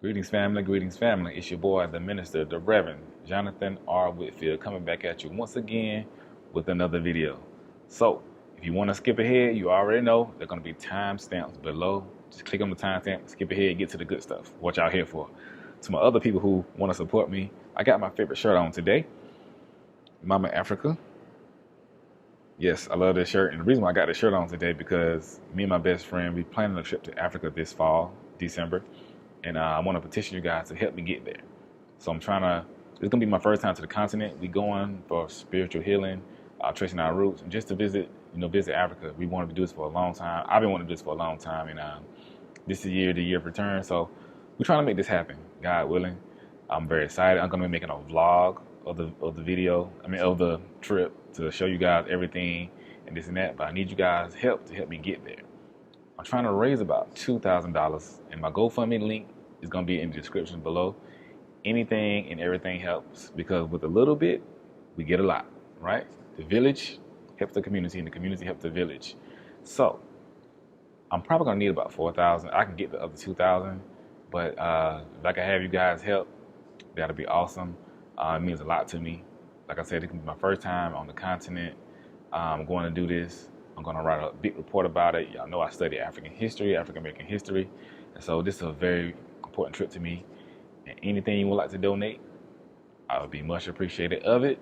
Greetings, family. Greetings, family. It's your boy, the minister, the Reverend Jonathan R. Whitfield, coming back at you once again with another video. So, if you want to skip ahead, you already know they're going to be timestamps below. Just click on the timestamp, skip ahead, get to the good stuff. What y'all here for? To my other people who want to support me, I got my favorite shirt on today, Mama Africa. Yes, I love this shirt, and the reason why I got this shirt on today because me and my best friend, we planning a trip to Africa this fall, December. And I want to petition you guys to help me get there. So it's going to be my first time to the continent. We going for spiritual healing, tracing our roots, and just to visit Africa. We wanted to do this for a long time. I've been wanting to do this for a long time, and this is the year of return. So we're trying to make this happen, God willing. I'm very excited. I'm going to be making a vlog of the trip to show you guys everything and this and that. But I need you guys' help to help me get there. I'm trying to raise about $2,000, and my GoFundMe link is going to be in the description below. Anything and everything helps, because with a little bit, we get a lot, right? The village helps the community, and the community helps the village. So I'm probably going to need about 4,000. I can get the other 2,000, but if I can have you guys help, that'll be awesome. It means a lot to me. Like I said, it can be my first time on the continent. I'm going to do this. I'm going to write a big report about it. Y'all know I study African history, African American history. And so this is a very important trip to me. And anything you would like to donate, I would be much appreciated of it.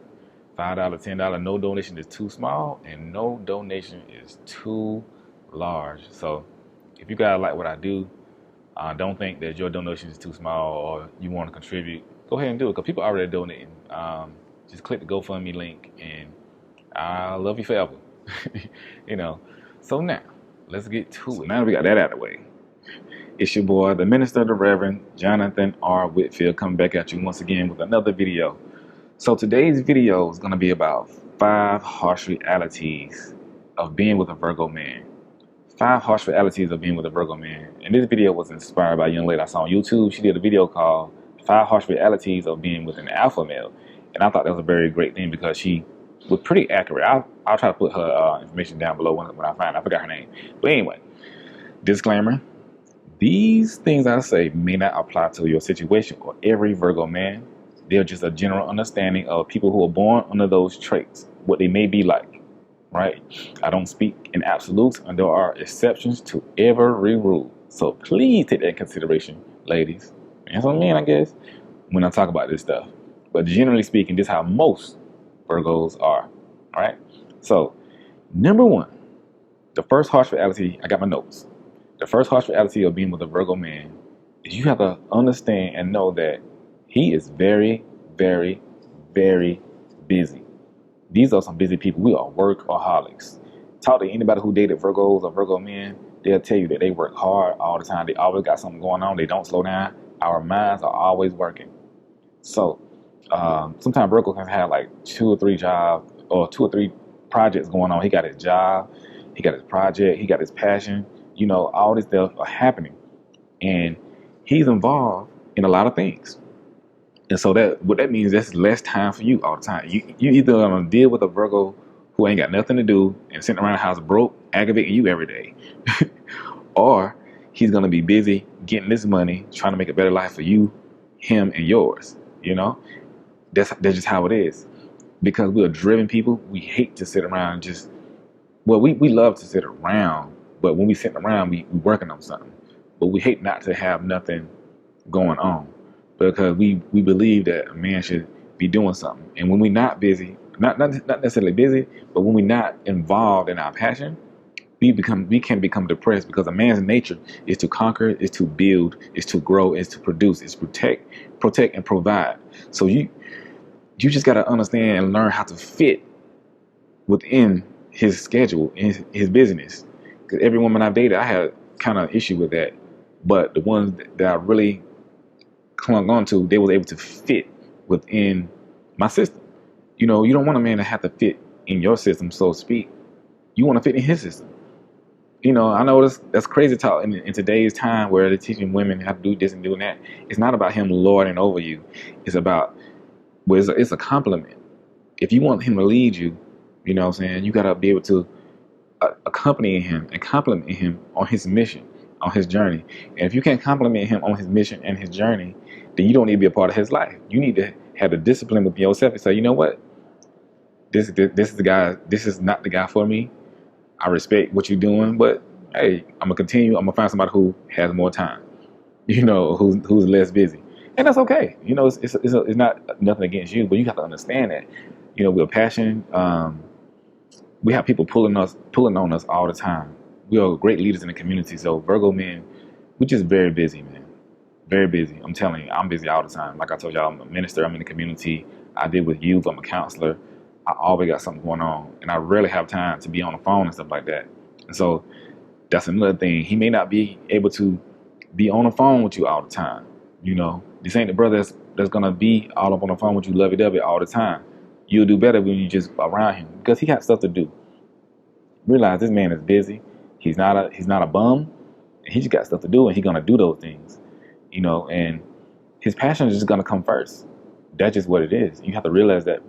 $5, $10, no donation is too small, and no donation is too large. So if you guys like what I do, don't think that your donation is too small or you want to contribute. Go ahead and do it, because people are already donating. Just click the GoFundMe link, and I love you forever. So now let's get to it. Now that we got that out of the way, it's your boy, the minister, the Reverend Jonathan R. Whitfield, coming back at you once again with another video. So today's video is going to be about 5 harsh realities of being with a Virgo man. 5 harsh realities of being with a Virgo man. And this video was inspired by a young lady I saw on YouTube. She did a video called 5 harsh realities of being with an alpha male. And I thought that was a very great thing, because she was pretty accurate. I'll try to put her information down below when I find it. I forgot her name. But anyway, disclaimer. These things I say may not apply to your situation or every Virgo man. They're just a general understanding of people who are born under those traits, what they may be like, right? I don't speak in absolutes, and there are exceptions to every rule. So please take that in consideration, ladies. And some men, I guess, when I talk about this stuff. But generally speaking, this is how most Virgos are, all right? So, number 1, the first harsh reality, I got my notes. The first harsh reality of being with a Virgo man is you have to understand and know that he is very, very, very busy. These are some busy people. We are workaholics. Talk to anybody who dated Virgos or Virgo men, they'll tell you that they work hard all the time. They always got something going on. They don't slow down. Our minds are always working. So, sometimes Virgo can have like 2 or 3 jobs or 2 or 3 projects going on. He got his job, he got his project, he got his passion. All this stuff are happening, and he's involved in a lot of things. And so what that means, that's less time for you all the time. You either gonna deal with a Virgo who ain't got nothing to do and sitting around the house broke, aggravating you every day, or he's gonna be busy getting this money, trying to make a better life for you, him, and yours. That's just how it is. Because we are driven people, we hate to sit around we love to sit around, but when we sit around, we working on something. But we hate not to have nothing going on, because we believe that a man should be doing something. And when we're not busy, not necessarily busy, but when we're not involved in our passion, we can become depressed, because a man's nature is to conquer, is to build, is to grow, is to produce, is to protect and provide. So you just got to understand and learn how to fit within his schedule and his business. Because every woman I've dated, I had kind of issue with that. But the ones that I really clung on to, they was able to fit within my system. You don't want a man to have to fit in your system, so to speak. You want to fit in his system. I know that's crazy talk in today's time, where they're teaching women how to do this and doing that. It's not about him lording over you. It's about, it's a compliment. If you want him to lead you, you know what I'm saying, you got to be able to accompany him and compliment him on his mission, on his journey. And if you can't compliment him on his mission and his journey, then you don't need to be a part of his life. You need to have the discipline with yourself and say, you know what, this is the guy. This is not the guy for me. I respect what you're doing, but hey, I'm gonna continue. I'm gonna find somebody who has more time, who's less busy, and that's okay. It's not nothing against you, but you have to understand that, we're passion. We have people pulling on us all the time. We are great leaders in the community. So Virgo men, we're just very busy, man. Very busy. I'm telling you, I'm busy all the time. Like I told y'all, I'm a minister. I'm in the community. I deal with youth. I'm a counselor. I always got something going on, and I rarely have time to be on the phone and stuff like that. And so that's another thing. He may not be able to be on the phone with you all the time. This ain't the brother that's gonna be all up on the phone with you, lovey-dovey all the time. You'll do better when you just around him because he got stuff to do. Realize this man is busy. He's not a bum. And he just got stuff to do, and he's gonna do those things. And his passion is just gonna come first. That's just what it is. You have to realize that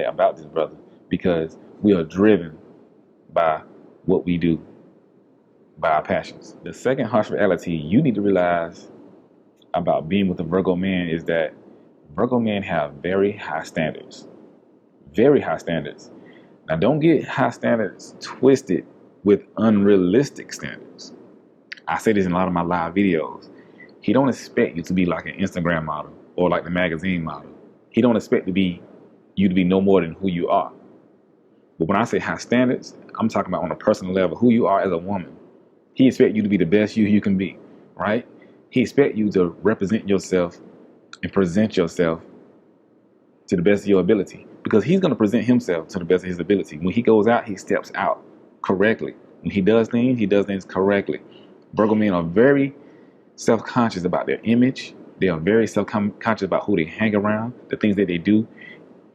about this brother, because we are driven by what we do, by our passions. The second harsh reality you need to realize about being with a Virgo man is that Virgo men have very high standards. Very high standards. Now, don't get high standards twisted with unrealistic standards. I say this in a lot of my live videos. He don't expect you to be like an Instagram model or like the magazine model. He don't expect you to be no more than who you are. But when I say high standards, I'm talking about on a personal level, who you are as a woman. He expects you to be the best you can be, right? He expects you to represent yourself and present yourself to the best of your ability, because he's going to present himself to the best of his ability. When he goes out, he steps out correctly. When he does things correctly. Virgo men are very self-conscious about their image. They are very self-conscious about who they hang around, the things that they do,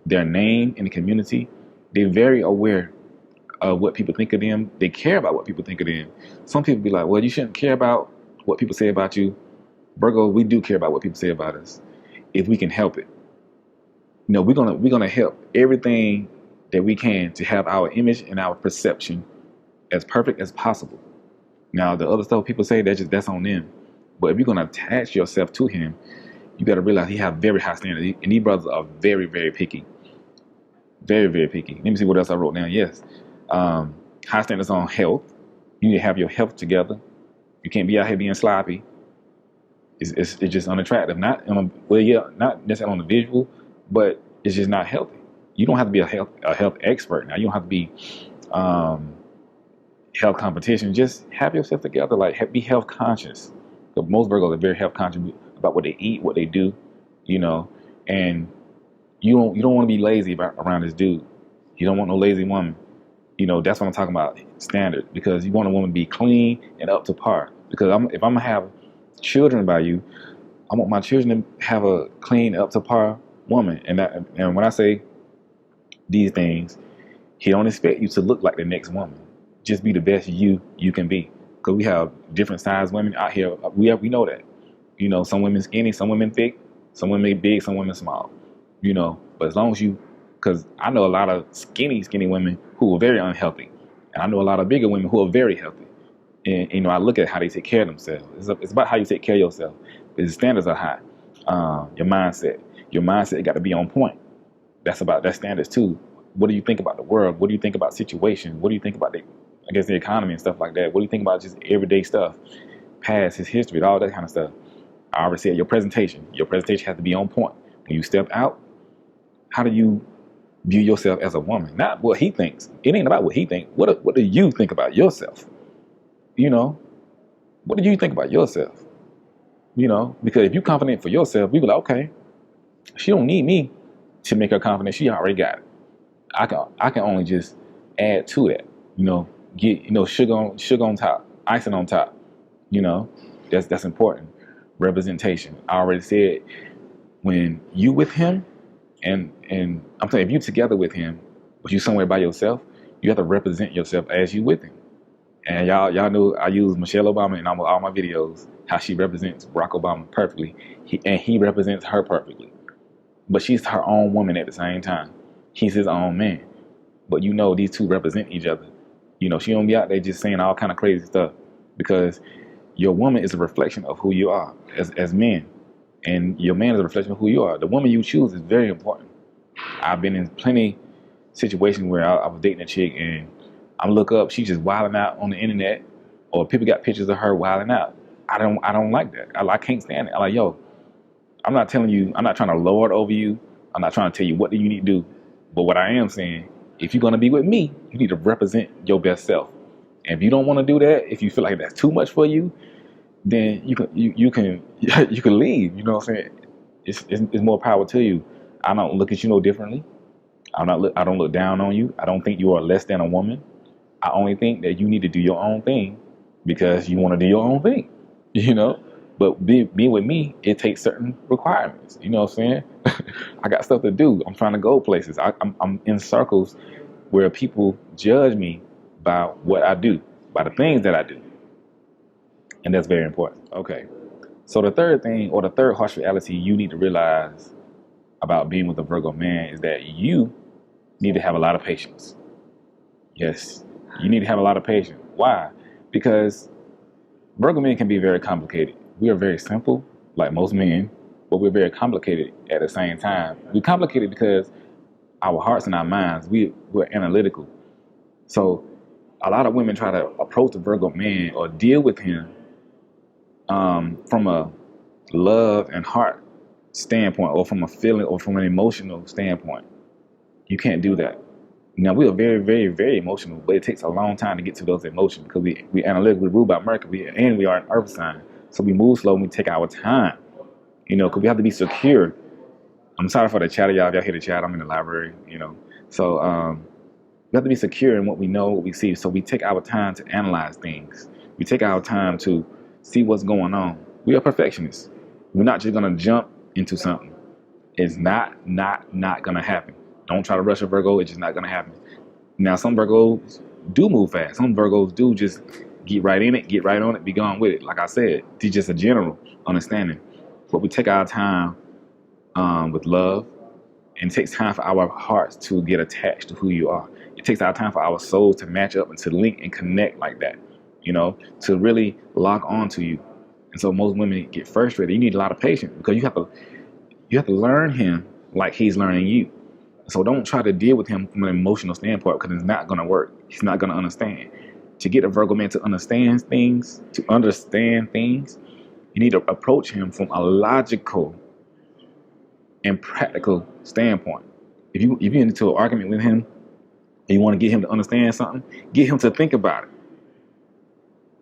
their name in the community. They're very aware of what people think of them. They care about what people think of them. Some people be like, well, you shouldn't care about what people say about you. Virgo, we do care about what people say about us if we can help it. We're gonna help everything that we can to have our image and our perception as perfect as possible. Now, the other stuff people say, that's on them. But if you're gonna attach yourself to him, you got to realize he have very high standards, and these brothers are very, very picky. Very, very picky. Let me see what else I wrote down. Yes, high standards on health. You need to have your health together. You can't be out here being sloppy. It's just unattractive. Not necessarily on the visual, but it's just not healthy. You don't have to be a health expert now. You don't have to be health competition. Just have yourself together. Like, be health conscious. So most Virgos are very health conscious about what they eat, what they do, and you don't want to be lazy around this dude. You don't want no lazy woman. That's what I'm talking about, standard, because you want a woman to be clean and up to par. Because if I'm gonna have children by you, I want my children to have a clean, up to par woman. And when I say these things, he don't expect you to look like the next woman. Just be the best you can be. Because we have different size women out here. We know that. Some women skinny, some women thick, some women big, some women small. But as long as because I know a lot of skinny women who are very unhealthy, and I know a lot of bigger women who are very healthy. And I look at how they take care of themselves. It's about how you take care of yourself. The standards are high. Your mindset got to be on point. That's standards too. What do you think about the world? What do you think about situations? What do you think about the economy and stuff like that? What do you think about just everyday stuff? Past, his history, all that kind of stuff. I already said your presentation. Your presentation has to be on point. When you step out, how do you view yourself as a woman? Not what he thinks. It ain't about what he thinks. What do you think about yourself? What do you think about yourself? Because if you're confident for yourself, we be like, okay, she don't need me to make her confident. She already got it. I can only just add to that. Get sugar on top, icing on top. That's important. Representation. I already said, when you with him, and I'm saying if you together with him, but you somewhere by yourself, you have to represent yourself as you with him. And y'all know I use Michelle Obama in all my videos, how she represents Barack Obama perfectly, he represents her perfectly. But she's her own woman at the same time. He's his own man. But these two represent each other. She don't be out there just saying all kind of crazy stuff, because Your woman is a reflection of who you are as men, and your man is a reflection of who you are. The woman you choose is very important. I've been in plenty situations where I was dating a chick and I'm look up, she's just wilding out on the internet, or people got pictures of her wilding out. I don't like that. I can't stand it. I'm like, yo, I'm not telling you, I'm not trying to lord over you. I'm not trying to tell you what do you need to do. But what I am saying, if you're gonna be with me, you need to represent your best self. And if you don't want to do that, if you feel like that's too much for you, then you can you can leave. You know what I'm saying? It's more power to you. I don't look at you no differently. I don't look down on you. I don't think you are less than a woman. I only think that you need to do your own thing because you want to do your own thing. You know? But being with me, it takes certain requirements. You know what I'm saying? I got stuff to do. I'm trying to go places. I'm in circles where people judge me by what I do, by the things that I do. And that's very important. Okay. So the third thing, or the third harsh reality you need to realize about being with a Virgo man is that you need to have a lot of patience. Yes, you need to have a lot of patience. Why? Because Virgo men can be very complicated. We are very simple, like most men, but we're very complicated at the same time. We're complicated because our hearts and our minds, we're analytical. So a lot of women try to approach the Virgo man or deal with him from a love and heart standpoint, or from a feeling, or from an emotional standpoint. You can't do that. Now, we are very, very, very emotional, but it takes a long time to get to those emotions because we analytic, we're ruled by Mercury, and we are an earth sign. So we move slow and we take our time, you know, because we have to be secure. I'm sorry for the chatter, y'all. If y'all hear the chat, I'm in the library, you know. So we have to be secure in what we know, what we see. So we take our time to analyze things. We take our time to see what's going on. We are perfectionists. We're not just going to jump into something. It's not going to happen. Don't try to rush a Virgo. It's just not going to happen. Now, some Virgos do move fast. Some Virgos do just get right in it, get right on it, be gone with it. Like I said, it's just a general understanding. But we take our time with love, and it takes time for our hearts to get attached to who you are. It takes our time for our souls to match up and to link and connect like that, you know, to really lock on to you. And so most women get frustrated. You need a lot of patience because you have to learn him like he's learning you. So don't try to deal with him from an emotional standpoint because it's not going to work. He's not going to understand. To get a Virgo man to understand things, you need to approach him from a logical and practical standpoint. If you get into an argument with him and you want to get him to understand something, get him to think about it.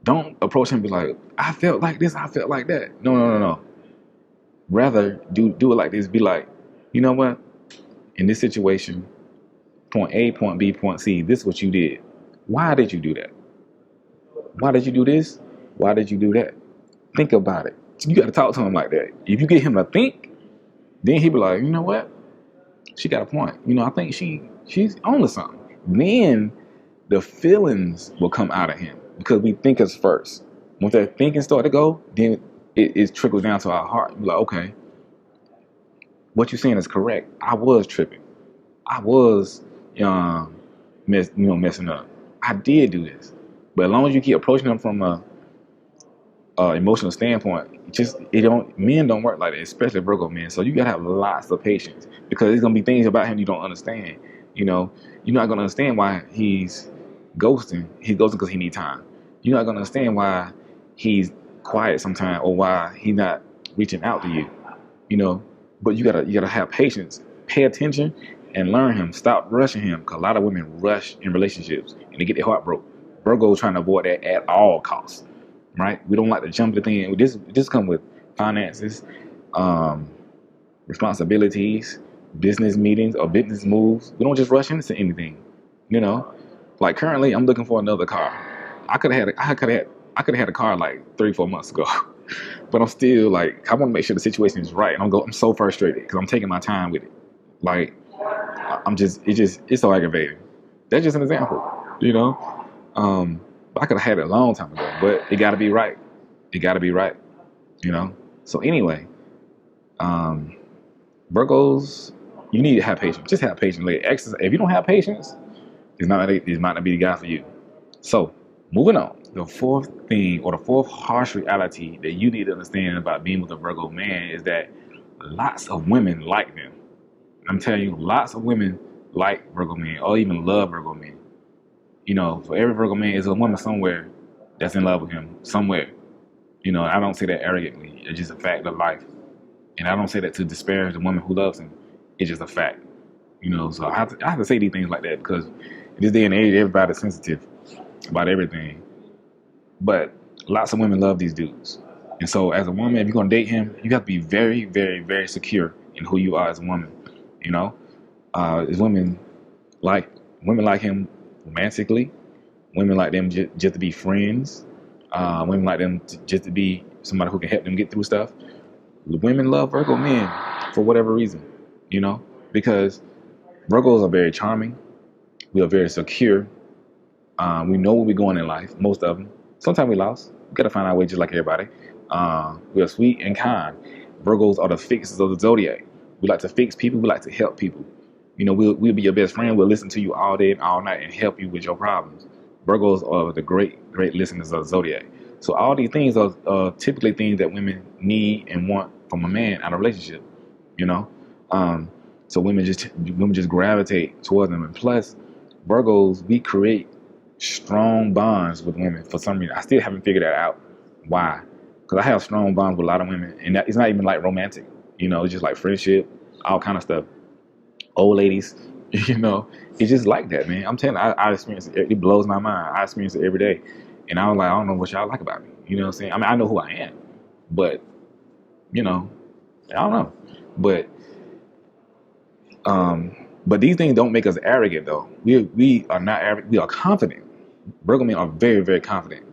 Don't approach him and be like, I felt like this, I felt like that. No. Rather, do it like this. Be like, you know what? In this situation, point A, point B, point C, this is what you did. Why did you do that? Why did you do this? Why did you do that? Think about it. You got to talk to him like that. If you get him to think, then he'll be like, you know what? She got a point. You know, I think she's on to something. Then the feelings will come out of him because we think us first. Once that thinking start to go, then it trickles down to our heart. You're like, okay, what you're saying is correct. I was tripping. I was messing up. I did do this. But as long as you keep approaching them from a emotional standpoint, men don't work like that, especially Virgo men. So you gotta have lots of patience because there's gonna be things about him you don't understand. You know, you're not gonna understand why he's ghosting. He's ghosting because he needs time. You're not gonna understand why he's quiet sometimes or why he's not reaching out to you. You know, but you gotta have patience, pay attention, and learn him. Stop rushing him because a lot of women rush in relationships and they get their heart broke. Virgo is trying to avoid that at all costs. Right? We don't like to jump the thing. This comes with finances, responsibilities, business meetings, or business moves. We don't just rush into anything. You know, like currently, I'm looking for another car. I could have had a car like 3-4 months ago, but I'm still like, I want to make sure the situation is right. And I'm so frustrated because I'm taking my time with it. Like, it's so aggravating. That's just an example. You know. I could have had it a long time ago, but it got to be right. It got to be right, you know? So anyway, Virgos, you need to have patience. Just have patience. If you don't have patience, it's not going to be the guy for you. So moving on. the fourth thing, or the fourth harsh reality that you need to understand about being with a Virgo man, is that lots of women like them. I'm telling you, lots of women like Virgo men, or even love Virgo men. You know, for every Virgo man is a woman somewhere that's in love with him, somewhere. You know, I don't say that arrogantly. It's just a fact of life. And I don't say that to disparage the woman who loves him. It's just a fact. You know, so I have to say these things like that because in this day and age, everybody's sensitive about everything. But lots of women love these dudes. And so as a woman, if you're going to date him, you have to be very, very, very secure in who you are as a woman. You know, as women like him romantically. Women like them just to be friends. Women like them just to be somebody who can help them get through stuff. Women love Virgo men for whatever reason, you know, because Virgos are very charming. We are very secure. We know where we're going in life, most of them. Sometimes we lost. We got to find our way just like everybody. We are sweet and kind. Virgos are the fixers of the zodiac. We like to fix people. We like to help people. You know, we'll be your best friend. We'll listen to you all day and all night and help you with your problems. Virgos are the great listeners of the zodiac. So all these things are typically things that women need and want from a man out of a relationship. You know, so women just gravitate towards them. And plus, Virgos, we create strong bonds with women for some reason. I still haven't figured that out. Why? Because I have strong bonds with a lot of women, and it's not even like romantic. You know, it's just like friendship, all kind of stuff. Old ladies, you know, it's just like that, man. I'm telling you, I experience it. It blows my mind. I experience it every day. And I was like, I don't know what y'all like about me. You know what I'm saying? I mean, I know who I am, but, you know, I don't know. But these things don't make us arrogant, though. We are not arrogant. We are confident. Virgo men are very, very confident.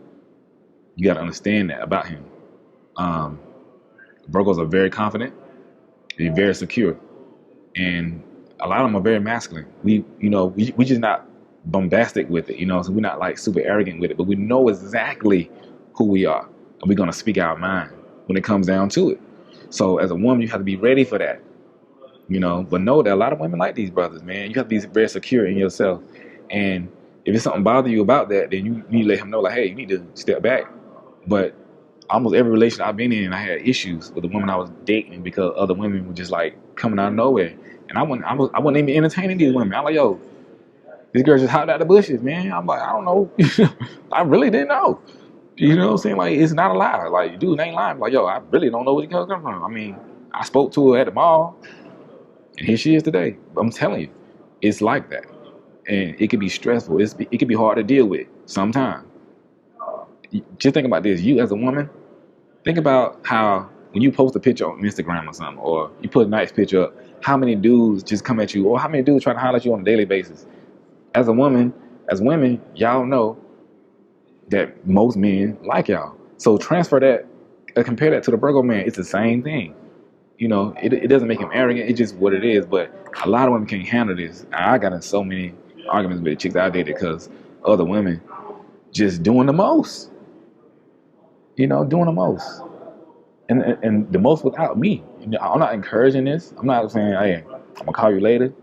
You got to understand that about him. Virgos are very confident. They're very secure. And a lot of them are very masculine. We just not bombastic with it, you know, so we're not like super arrogant with it, but we know exactly who we are. And we're going to speak our mind when it comes down to it. So as a woman, you have to be ready for that, you know, but know that a lot of women like these brothers, man. You have to be very secure in yourself. And if it's something bother you about that, then you need to let him know, like, hey, you need to step back. But almost every relationship I've been in, I had issues with the woman I was dating because other women were just like coming out of nowhere. And I wasn't even entertaining these women. I'm like, yo, this girl just hopped out the bushes, man. I'm like, I don't know. I really didn't know. You know what I'm saying? Like, it's not a lie. Like, dude ain't lying. Like, yo, I really don't know where you come from. I mean, I spoke to her at the mall, and here she is today. I'm telling you, it's like that. And it can be stressful. It can be hard to deal with sometimes. Just think about this. You as a woman, think about how when you post a picture on Instagram or something, or you put a nice picture up, how many dudes just come at you, or how many dudes try to holler at you on a daily basis. As women, y'all know that most men like y'all. So transfer that, compare that to the Virgo man. It's the same thing. You know, it doesn't make him arrogant. It's just what it is. But a lot of women can't handle this. I got in so many arguments with the chicks I dated because other women just doing the most. You know, doing the most. And the most without me. You know, I'm not encouraging this. I'm not saying, hey, I'm gonna call you later.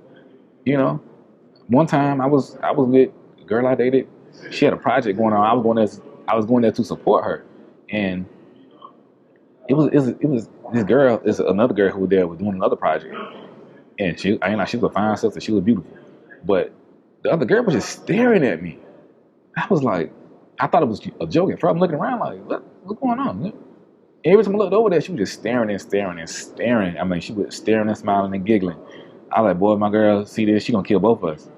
You know, one time I was with a girl I dated. She had a project going on. I was going there to support her, and it was this girl. It's another girl who was there was doing another project, and she was a fine sister. She was beautiful, but the other girl was just staring at me. I was like, I thought it was a joke. At first, I'm looking around like, what's going on? Every time I looked over there, she was just staring and staring and staring. I mean, she was staring and smiling and giggling. I was like, boy, my girl see this, she gonna kill both of us.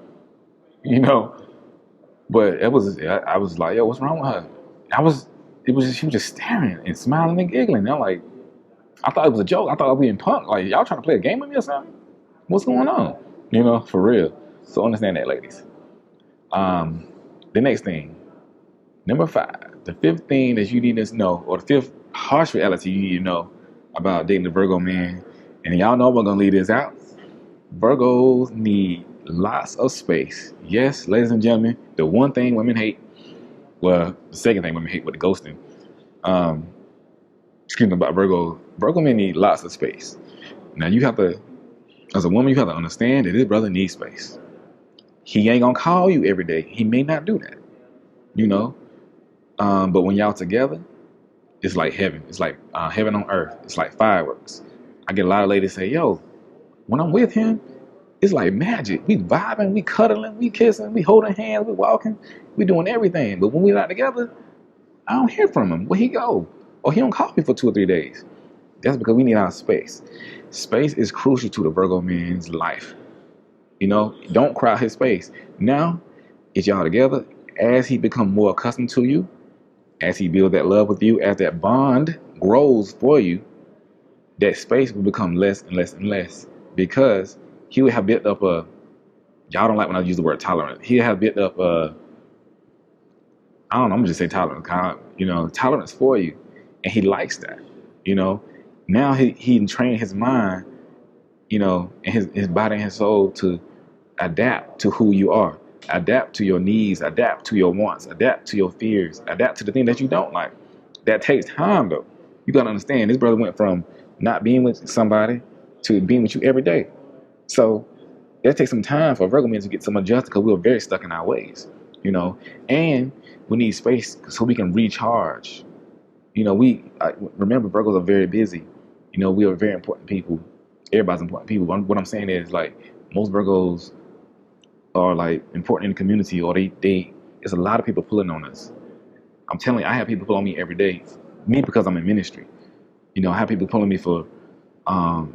You know? But I was like, yo, what's wrong with her? She was just staring and smiling and giggling. And I'm like, I thought it was a joke. I thought I was being punked. Like, y'all trying to play a game with me or something? What's going on? You know, for real. So understand that, ladies. The next thing, number 5, the 5th thing that you need to know, or the 5th harsh reality you need to know about dating the Virgo man, and y'all know we're gonna leave this out. Virgos need lots of space. Yes, ladies and gentlemen, the one thing women hate, well, the second thing women hate with the ghosting, excuse me, about Virgo men need lots of space. Now you have to, as a woman, you have to understand that this brother needs space. He ain't gonna call you every day. He may not do that, you know. But when y'all together, it's like heaven. It's like heaven on earth. It's like fireworks. I get a lot of ladies say, yo, when I'm with him, it's like magic. We vibing, we cuddling, we kissing, we holding hands, we walking, we doing everything. But when we not together, I don't hear from him. Where he go? Or he don't call me for 2 or 3 days. That's because we need our space. Space is crucial to the Virgo man's life. You know, don't crowd his space. Now, it's y'all together. As he become more accustomed to you, as he builds that love with you, as that bond grows for you, that space will become less and less and less because he will have built up a, y'all don't like when I use the word tolerant. He'll have built up a, I don't know, I'm gonna just say tolerance, you know, tolerance for you. And he likes that, you know. Now he trained his mind, you know, and his body and his soul to adapt to who you are, adapt to your needs, adapt to your wants, adapt to your fears, adapt to the thing that you don't like. That takes time though. You gotta understand, this brother went from not being with somebody to being with you every day. So that takes some time for Virgo men to get some adjusted because we were very stuck in our ways, you know. And we need space so we can recharge. You know, remember Virgos are very busy. You know, we are very important people. Everybody's important people. What I'm saying is, like, most Virgos are like important in the community, or they it's a lot of people pulling on us. I'm telling you, I have people pull on me every day. Me, because I'm in ministry. You know, I have people pulling me for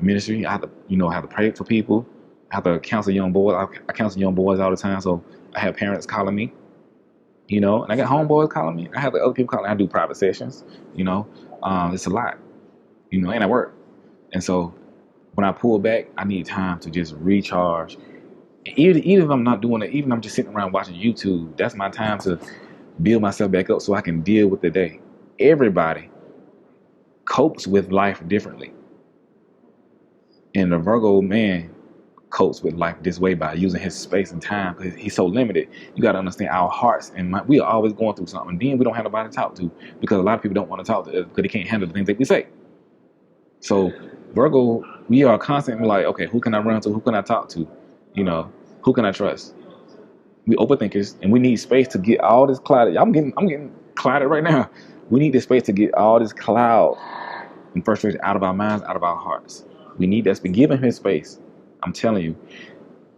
ministry. I have to pray for people. I have to counsel young boys. I counsel young boys all the time. So I have parents calling me, you know, and I got homeboys calling me. I have the other people calling. I do private sessions, you know. It's a lot, you know, and I work. And so when I pull back, I need time to just recharge. Even if I'm not doing it, even if I'm just sitting around watching YouTube, that's my time to build myself back up so I can deal with the day. Everybody copes with life differently. And the Virgo man copes with life this way by using his space and time because he's so limited. You got to understand, our hearts and mind, we are always going through something. Then we don't have nobody to talk to because a lot of people don't want to talk to us because they can't handle the things that we say. So Virgo, we are constantly like, okay, who can I run to? Who can I talk to? You know, who can I trust? We overthinkers, and we need space to get all this clouded. I'm getting clouded right now. We need this space to get all this cloud and frustration out of our minds, out of our hearts. We need that space. Give him his space. I'm telling you,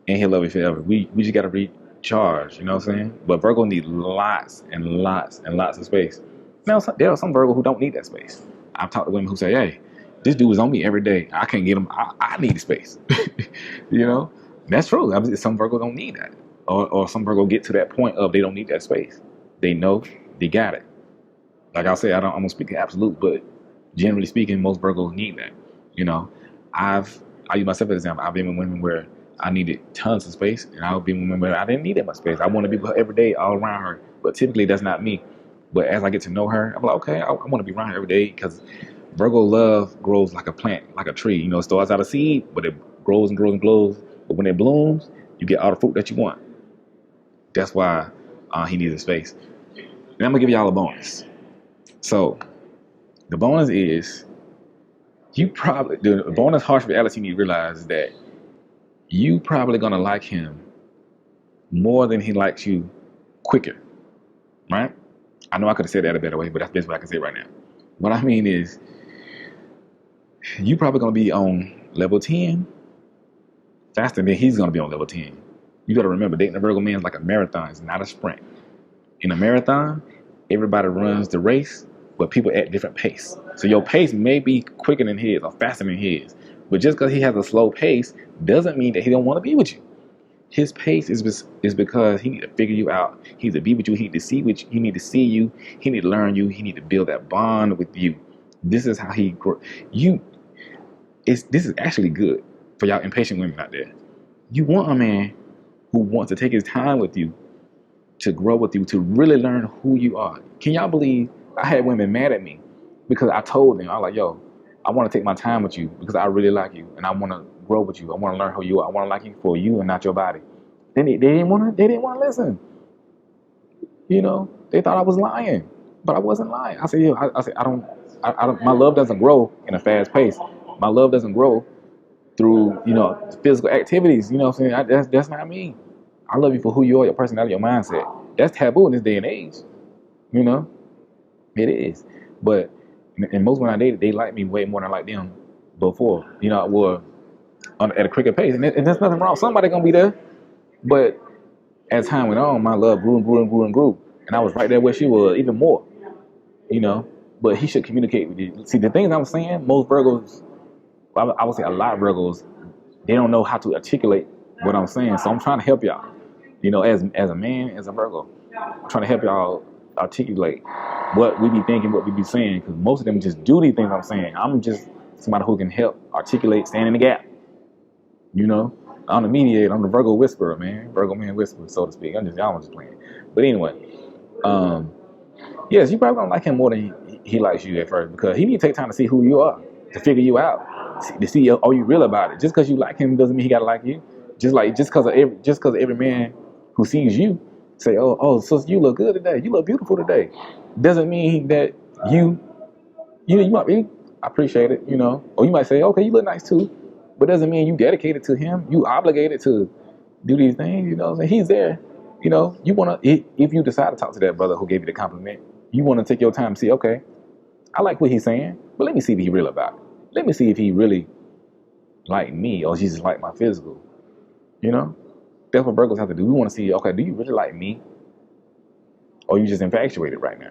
and he'll love you forever. We just got to recharge. You know what I'm saying? But Virgo needs lots and lots and lots of space. Now, there are some Virgo who don't need that space. I've talked to women who say, "Hey, this dude is on me every day. I can't get him. I need space." You know, that's true. Some Virgo don't need that, or some Virgo get to that point of they don't need that space. They know they got it. Like I say, I'm gonna speak in absolute, but generally speaking, most Virgos need that. You know, I use myself as an example. I've been with women where I needed tons of space, and I've been with women where I didn't need that much space. I want to be with her every day, all around her. But typically, that's not me. But as I get to know her, I'm like, okay, I want to be around her every day because Virgo love grows like a plant, like a tree. You know, it starts out a seed, but it grows and grows and grows. But when it blooms, you get all the fruit that you want. That's why he needs a space. And I'm gonna give y'all a bonus. So the bonus is, the bonus harsh reality you need to realize is that you probably gonna like him more than he likes you quicker, right? I know I could have said that a better way, but that's the best way I can say it right now. What I mean is, you probably gonna be on level 10 faster than he's gonna be on level 10. You gotta remember, dating a Virgo man is like a marathon, it's not a sprint. In a marathon, everybody runs the race, but people at different pace. So your pace may be quicker than his or faster than his, but just because he has a slow pace doesn't mean that he don't want to be with you. His pace is because he need to figure you out. He need to be with you. He need to see with you. He need to see you. He need to learn you. He need to build that bond with you. This is how he grow. This is actually good for y'all impatient women out there. You want a man who wants to take his time with you, to grow with you, to really learn who you are. Can y'all believe I had women mad at me because I told them, I was like, yo, I want to take my time with you because I really like you and I want to grow with you. I want to learn who you are. I want to like you for you and not your body. Then they didn't want to listen. You know, they thought I was lying, but I wasn't lying. I said, my love doesn't grow in a fast pace. My love doesn't grow through, you know, physical activities. You know what I'm saying? That's not me. I love you for who you are, your personality, your mindset. That's taboo in this day and age, you know? It is. But and most when I dated, they like me way more than I like them before. You know, well, at a quicker pace, and there's nothing wrong. Somebody gonna be there, but as time went on, my love grew and grew and grew and grew, and I was right there where she was, even more. You know, but he should communicate with you. See, the things I'm saying, most Virgos, I would say a lot of Virgos, they don't know how to articulate what I'm saying. So I'm trying to help y'all. You know, as a man, as a Virgo, I'm trying to help y'all articulate what we be thinking, what we be saying, because most of them just do these things I'm saying. I'm just somebody who can help articulate, stand in the gap. You know, I'm the mediator. I'm the Virgo whisperer, man. Virgo man whisperer, so to speak. Y'all just playing. But anyway, yes, you probably don't like him more than he likes you at first, because he need to take time to see who you are, to figure you out, to see are you real about it. Just because you like him doesn't mean he gotta like you. Just because every man who sees you say, oh, so you look good today, you look beautiful today, doesn't mean that you might be, I appreciate it, you know, or you might say, okay, you look nice too, but doesn't mean you dedicated to him, you obligated to do these things, you know, and he's there, you know, you want to, if you decide to talk to that brother who gave you the compliment, you want to take your time and see, okay, I like what he's saying, but let me see if he's real about it. Let me see if he really like me or he just like my physical, you know? That's what Virgos have to do. We want to see, okay, do you really like me? Or you just infatuated right now?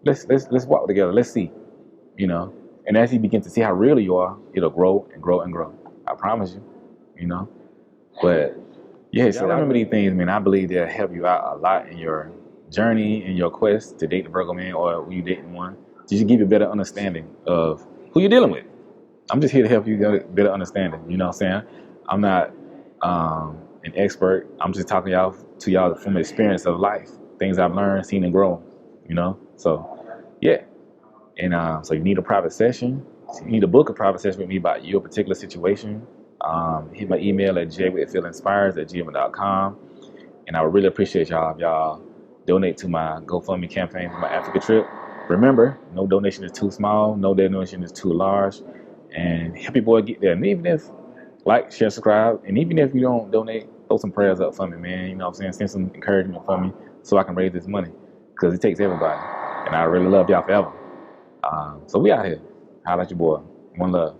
Let's walk together. Let's see, you know? And as you begin to see how real you are, it'll grow and grow and grow. I promise you, you know? But yeah, so I remember these things, man. I believe they'll help you out a lot in your journey, in your quest to date the Virgo man, or when you dating one. Just give you a better understanding of who you're dealing with. I'm just here to help you get a better understanding. You know what I'm saying? I'm not an expert. I'm just talking to y'all from the experience of life, things I've learned, seen, and grown. You know? So yeah. And so you need a private session. So you need to book a private session with me about your particular situation. Hit my email at jwithfeelinspires@gmail.com. And I would really appreciate y'all if y'all donate to my GoFundMe campaign for my Africa trip. Remember, no donation is too small, no donation is too large, and help your boy get there. And even if, like, share, subscribe, and even if you don't donate, throw some prayers up for me, man. You know what I'm saying? Send some encouragement for me so I can raise this money, because it takes everybody. And I really love y'all forever. So we out here. Holla at your boy. One love.